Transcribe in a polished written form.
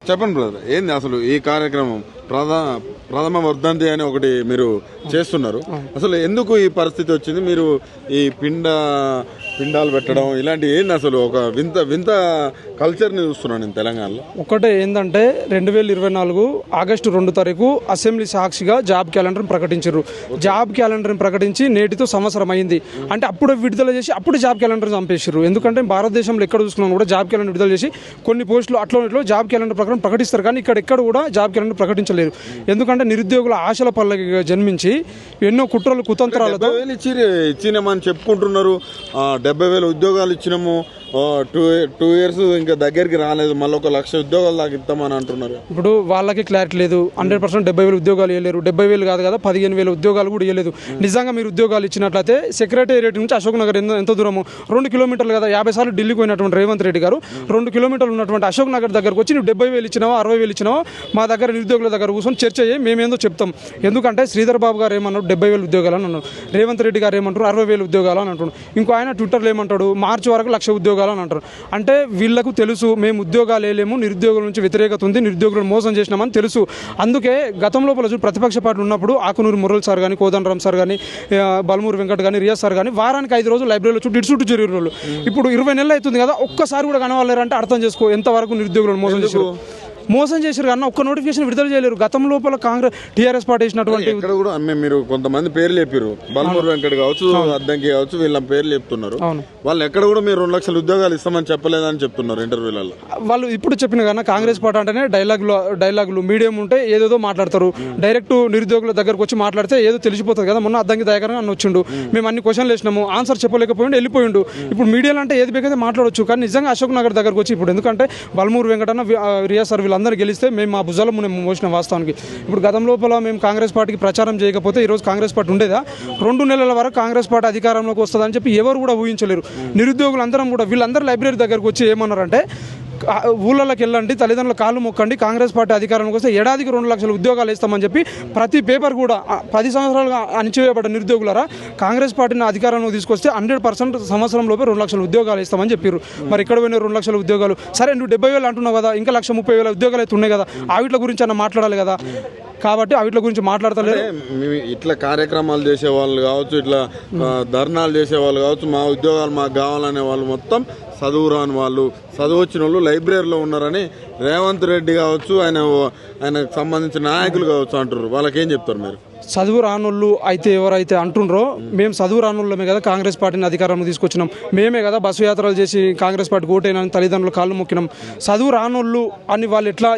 చెప్పండి బ్రదర్, ఏంది అసలు ఈ కార్యక్రమం ప్రథమ వర్ధంతి అని ఒకటి మీరు చేస్తున్నారు. అసలు ఎందుకు ఈ పరిస్థితి వచ్చింది? మీరు ఈ పిండాలు పెట్టడం ఇలాంటి ఏంది అసలు? ఒక వింత వింత కల్చర్ని చూస్తున్నాను నేను తెలంగాణలో. ఒకటే ఏంటంటే 2024 ఆగస్టు 2 తారీఖు అసెంబ్లీ సాక్షిగా జాబ్ క్యాలెండర్ ప్రకటించారు. జాబ్ క్యాలెండర్ ప్రకటించి నేటితో సంవత్సరం అయింది. అంటే అప్పుడు విడుదల చేసి అప్పుడు జాబ్ క్యాలెండర్ చంపేసారు. ఎందుకంటే భారతదేశంలో ఎక్కడ చూసుకున్నాం కూడా జాబ్ క్యాలెండర్ విడుదల చేసి కొన్ని పోస్టులు అట్లా జాబ్ క్యాలెండర్ ప్రకారం ప్రకటిస్తారు, కానీ ఎక్కడ కూడా జాబ్ క్యాలెండర్ ప్రకటించలేరు. ఎందుకంటే నిరుద్యోగుల ఆశల పల్లకి జన్మించి ఎన్నో కుట్రలు కుతంత్రాలతో ఇచ్చినామని చెప్పుకుంటున్నారు. 70,000 ఉద్యోగాలు ఇచ్చినాము, 2 years ఇంకా దగ్గరికి రాలేదు, మళ్ళీ 1,00,000 ఉద్యోగాలు దాకా ఇస్తామని అంటున్నారు. ఇప్పుడు వాళ్ళకి క్లారిటీ లేదు. 100% 70,000 ఉద్యోగాలు ఇవ్వలేరు. 70,000 కాదు కదా, 15,000 ఉద్యోగాలు కూడా ఇవ్వలేదు. నిజంగా మీరు ఉద్యోగాలు ఇచ్చినట్లయితే సెక్రటేరియట్ నుంచి అశోక్ నగర్ ఎంత దూరము? 2 కిలోమీటర్లు కదా. 50 సార్లు ఢిల్లీకి పోయినటువంటి రేవంత్ రెడ్డి గారు 2 కిలోమీటర్లు ఉన్నటువంటి అశోక్ నగర్ దగ్గరకు వచ్చి నువ్వు 70,000 ఇచ్చినావా 60,000 ఇచ్చినావా మా దగ్గర నిరుద్యోగుల దగ్గర కూర్చొని చర్చ చేయి, మేమేందో చెప్తాం. ఎందుకంటే శ్రీధర్ బాబు గారు ఏమన్నారు? 70,000 ఉద్యోగాలు అని అన్నారు. రేవంత్ రెడ్డి గారు ఏమంటారు? 60,000 ఉద్యోగాలు అని అంటున్నారు. ఇంకో ఆయన ట్విట్టర్లో ఏమంటాడు? మార్చి వరకు 1,00,000 ఉద్యోగాలు అని అంటారు. అంటే వీళ్ళకు తెలుసు మేము ఉద్యోగాలు వేయలేము, నిరుద్యోగుల నుంచి వ్యతిరేకత ఉంది, నిరుద్యోగులను మోసం చేసినామని తెలుసు. అందుకే గతం లోపల ప్రతిపక్ష పార్టీ ఉన్నప్పుడు ఆకునూరు మురళి సార్ కానీ, కోదండరామ్ సార్ కానీ, బలమూరు వెంకట్ కానీ, రియాజ్ సార్ కానీ వారానికి 5 రోజులు లైబ్రరీలో చుట్టూ జరిగే రోజులు. ఇప్పుడు 20 నెలలు అవుతుంది కదా, ఒక్కసారి కూడా కనవాలేరంటే అర్థం చేసుకో ఎంతవరకు నిరుద్యోగులను మోసం చేశారు. కన్నా ఒక్క నోటిఫికేషన్ విడుదల చేయలేరు. గతం లోపల టీఆర్ఎస్ పార్టీ వేసినటువంటి కూడా మీరు కొంతమంది పేర్లు చెప్పారు, బలమూరు వెంకట్ కావచ్చు, అద్దంకి కావచ్చు, వీళ్ళ పేర్లు చెప్తున్నారు. వాళ్ళు ఎక్కడ కూడా మీరు 2,00,000 ఉద్యోగాలు ఇస్తామని చెప్పలేదని చెప్తున్నారు ఇంటర్వ్యూలలో. వాళ్ళు ఇప్పుడు చెప్పిన కన్నా కాంగ్రెస్ పార్టీ అంటేనే డైలాగులు మీడియం ఉంటే ఏదేదో మాట్లాడతారు. డైరెక్ట్ నిరుద్యోగుల దగ్గరకు వచ్చి మాట్లాడితే ఏదో తెలిసిపోతుంది కదా. మొన్న అద్దంకి దయాకరంగా అని వచ్చిండు, మేము అన్ని క్వశ్చన్లు వేసినాము, ఆన్సర్ చెప్పలేకపోయిండు, వెళ్ళిపోయిండు. ఇప్పుడు మీడియాలో అంటే ఏది బేకైతే మాట్లాడవచ్చు, కానీ నిజంగా అశోక్ నగర్ దగ్గరకు వచ్చి ఇప్పుడు ఎందుకంటే బలమూరు వెంకటన్న, రియాజ్ సార్ వీళ్ళందరూ గెలిస్తే మేము మా భుజాలు మేము మోసిన వాస్తవానికి. ఇప్పుడు గతం లోపల మేము కాంగ్రెస్ పార్టీకి ప్రచారం చేయకపోతే ఈరోజు కాంగ్రెస్ పార్టీ ఉండేదా? 2 నెలల వరకు కాంగ్రెస్ పార్టీ అధికారంలోకి వస్తుందని చెప్పి ఎవరు కూడా ఊహించలేరు. నిరుద్యోగులందరం కూడా వీళ్ళందరూ లైబ్రరీ దగ్గరకు వచ్చి ఏమన్నారంటే ఊళ్ళకి వెళ్ళండి, తల్లిదండ్రుల కాళ్ళు మొక్కండి, కాంగ్రెస్ పార్టీ అధికారంలోకి వస్తే ఏడాదికి 2,00,000 ఉద్యోగాలు ఇస్తామని చెప్పి ప్రతి పేపర్ కూడా 10 సంవత్సరాలుగా అణిచివేయబడ్డ నిరుద్యోగులరా కాంగ్రెస్ పార్టీని అధికారంలోకి తీసుకొస్తే 100% సంవత్సరం లోపే 2,00,000 ఉద్యోగాలు ఇస్తామని చెప్పారు. మరి ఇక్కడ పోయిన 2,00,000 ఉద్యోగాలు? సరే నువ్వు 70,000 అంటున్నావు కదా, ఇంకా 1,30,000 ఉద్యోగాలు అయితే ఉన్నాయి కదా, వీటి గురించి అన్న మాట్లాడాలి కదా. కాబట్టి వీటి గురించి మాట్లాడతలేదు. ఇట్లా కార్యక్రమాలు చేసే వాళ్ళు కావచ్చు, ఇట్లా ధర్నాలు చేసే వాళ్ళు కావచ్చు, మా ఉద్యోగాలు మాకు కావాలనే వాళ్ళు మొత్తం చదువు రాని వాళ్ళు, చదువు వచ్చిన వాళ్ళు లైబ్రరీలో ఉన్నారని రేవంత్ రెడ్డి కావచ్చు, ఆయనకు సంబంధించిన నాయకులు కావచ్చు అంటారు. వాళ్ళకేం చెప్తారు మీరు? చదువు రానోళ్ళు అయితే ఎవరైతే అంటుండ్రో, మేము చదువు రానోళ్ళమే కదా కాంగ్రెస్ పార్టీని అధికారంలో తీసుకొచ్చినాం, మేమే కదా బస్సు యాత్రలు చేసి కాంగ్రెస్ పార్టీకి ఓటైనా తల్లిదండ్రులు కాళ్ళు మొక్కినాం. చదువు రానోళ్ళు అని వాళ్ళు ఎట్లా